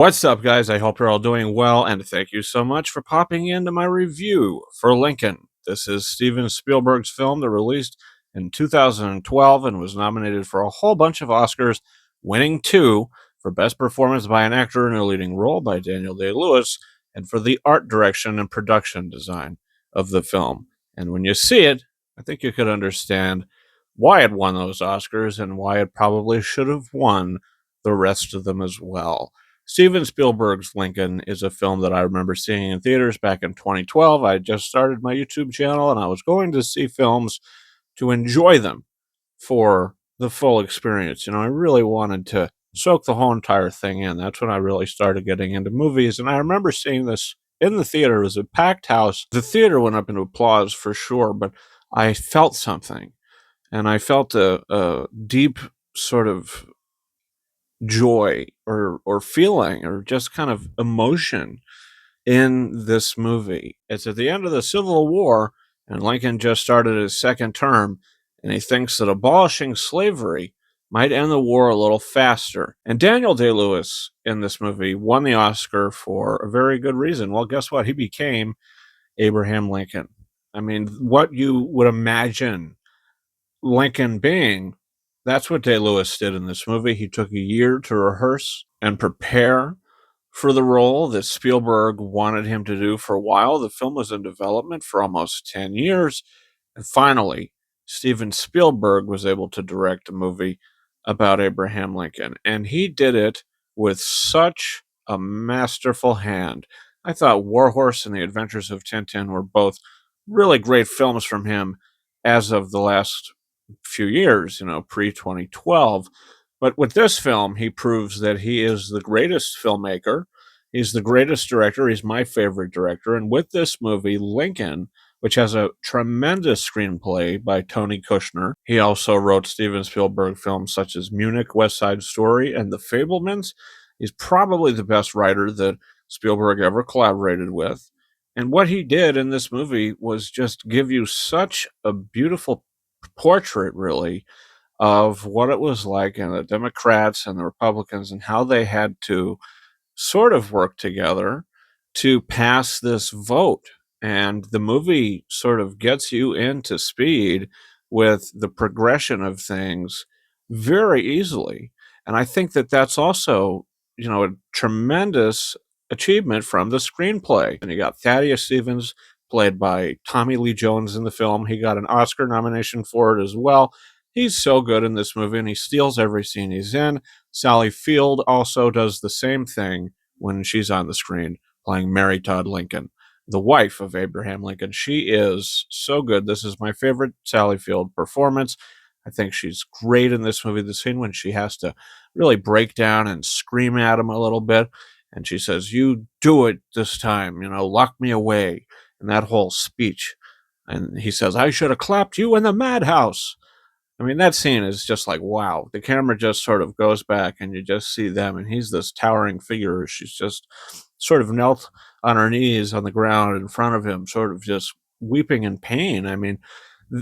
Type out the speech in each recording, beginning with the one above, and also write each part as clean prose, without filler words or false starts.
What's up, guys? I hope you're all doing well, and thank you so much for popping into my review for Lincoln. This is Steven Spielberg's film that released in 2012 and was nominated for a whole bunch of Oscars, winning two for Best Performance by an Actor in a Leading Role by Daniel Day-Lewis, and for the art direction and production design of the film. And when you see it, I think you could understand why it won those Oscars and why it probably should have won the rest of them as well. Steven Spielberg's Lincoln is a film that I remember seeing in theaters back in 2012. I just started my YouTube channel and I was going to see films to enjoy them for the full experience. I really wanted to soak the whole entire thing in. That's when I really started getting into movies. And I remember seeing this in the theater. It was a packed house. The theater went up into applause for sure, but I felt something. And I felt a deep sort of joy or feeling or just kind of emotion in this movie. It's at the end of the Civil War, and Lincoln just started his second term, and he thinks that abolishing slavery might end the war a little faster. And Daniel Day-Lewis in this movie won the Oscar for a very good reason. Well, guess what? He became Abraham Lincoln. I mean, what you would imagine Lincoln being, that's what Day-Lewis did in this movie. He took a year to rehearse and prepare for the role that Spielberg wanted him to do for a while. The film was in development for almost 10 years. And finally, Steven Spielberg was able to direct a movie about Abraham Lincoln. And he did it with such a masterful hand. I thought Warhorse and The Adventures of Tintin were both really great films from him as of the last few years, pre 2012. But with this film, he proves that he is the greatest filmmaker. He's the greatest director. He's my favorite director. And with this movie, Lincoln, which has a tremendous screenplay by Tony Kushner, he also wrote Steven Spielberg films such as Munich, West Side Story, and The Fabelmans. He's probably the best writer that Spielberg ever collaborated with. And what he did in this movie was just give you such a beautiful portrait, really, of what it was like and the Democrats and the Republicans and how they had to sort of work together to pass this vote. And the movie sort of gets you into speed with the progression of things very easily. And I think that that's also, a tremendous achievement from the screenplay. And you got Thaddeus Stevens, played by Tommy Lee Jones in the film. He got an Oscar nomination for it as well. He's so good in this movie, and he steals every scene he's in. Sally Field also does the same thing when she's on the screen, playing Mary Todd Lincoln, the wife of Abraham Lincoln. She is so good. This is my favorite Sally Field performance. I think she's great in this movie. The scene when she has to really break down and scream at him a little bit, and she says, "You do it this time, lock me away." And that whole speech. And he says, "I should have clapped you in the madhouse." I mean, that scene is just like, wow. The camera just sort of goes back and you just see them. And he's this towering figure. She's just sort of knelt on her knees on the ground in front of him, sort of just weeping in pain. I mean,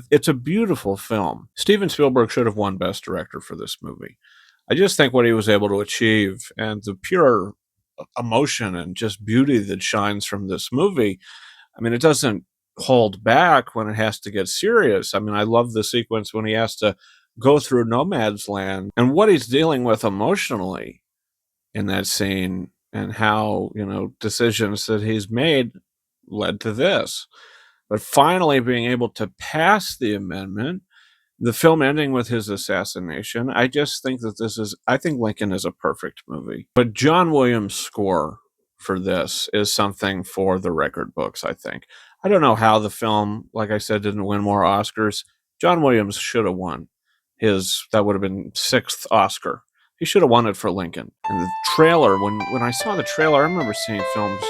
it's a beautiful film. Steven Spielberg should have won Best Director for this movie. I just think what he was able to achieve and the pure emotion and just beauty that shines from this movie, I mean, it doesn't hold back when it has to get serious. I mean, I love the sequence when he has to go through no man's land and what he's dealing with emotionally in that scene and how, decisions that he's made led to this. But finally being able to pass the amendment, the film ending with his assassination, I just think that I think Lincoln is a perfect movie. But John Williams' score for this is something for the record books, I think. I don't know how the film, like I said, didn't win more Oscars. John Williams should have won that would have been sixth Oscar. He should have won it for Lincoln. And the trailer, when I saw the trailer, I remember seeing films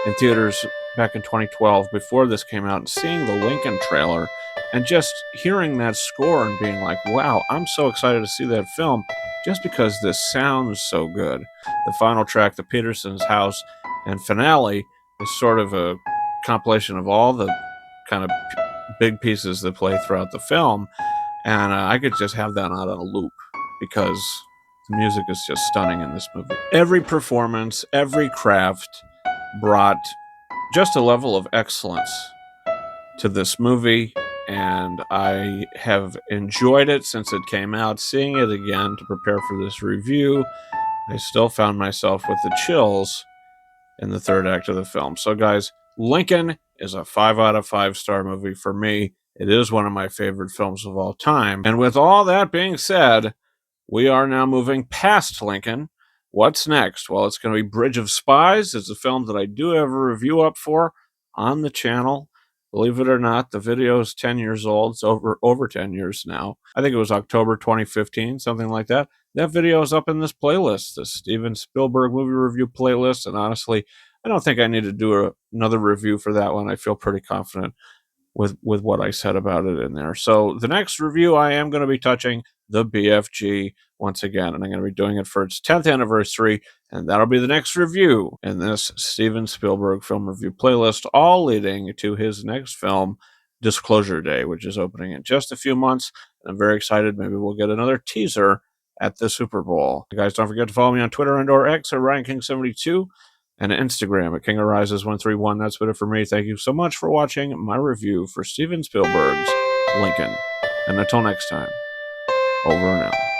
in theaters back in 2012 before this came out and seeing the Lincoln trailer and just hearing that score and being like, wow, I'm so excited to see that film just because this sounds so good. The final track, The Petersons' House and Finale, is sort of a compilation of all the kind of big pieces that play throughout the film. And I could just have that on a loop because The music is just stunning in this movie. Every performance, every craft brought just a level of excellence to this movie, and I have enjoyed it since it came out. Seeing it again to prepare for this review, I still found myself with the chills in the third act of the film. So, guys, Lincoln is a 5 out of 5 star movie for me. It is one of my favorite films of all time. And with all that being said, we are now moving past Lincoln. What's next? Well, it's going to be Bridge of Spies. It's a film that I do have a review up for on the channel. Believe it or not, the video is 10 years old. It's over 10 years now. I think it was October 2015, something like that. That video is up in this playlist, the Steven Spielberg movie review playlist. And honestly, I don't think I need to do another review for that one. I feel pretty confident with what I said about it in there. So the next review, I am going to be touching the BFG once again, and I'm going to be doing it for its 10th anniversary, and that'll be the next review in this Steven Spielberg film review playlist, all leading to his next film, Disclosure Day, which is opening in just a few months, and I'm very excited. Maybe we'll get another teaser at the Super Bowl. You guys, don't forget to follow me on Twitter and/or X at RyanKing72 and Instagram at KingArises131. That's it for me. Thank you so much for watching my review for Steven Spielberg's Lincoln. And until next time, over and out.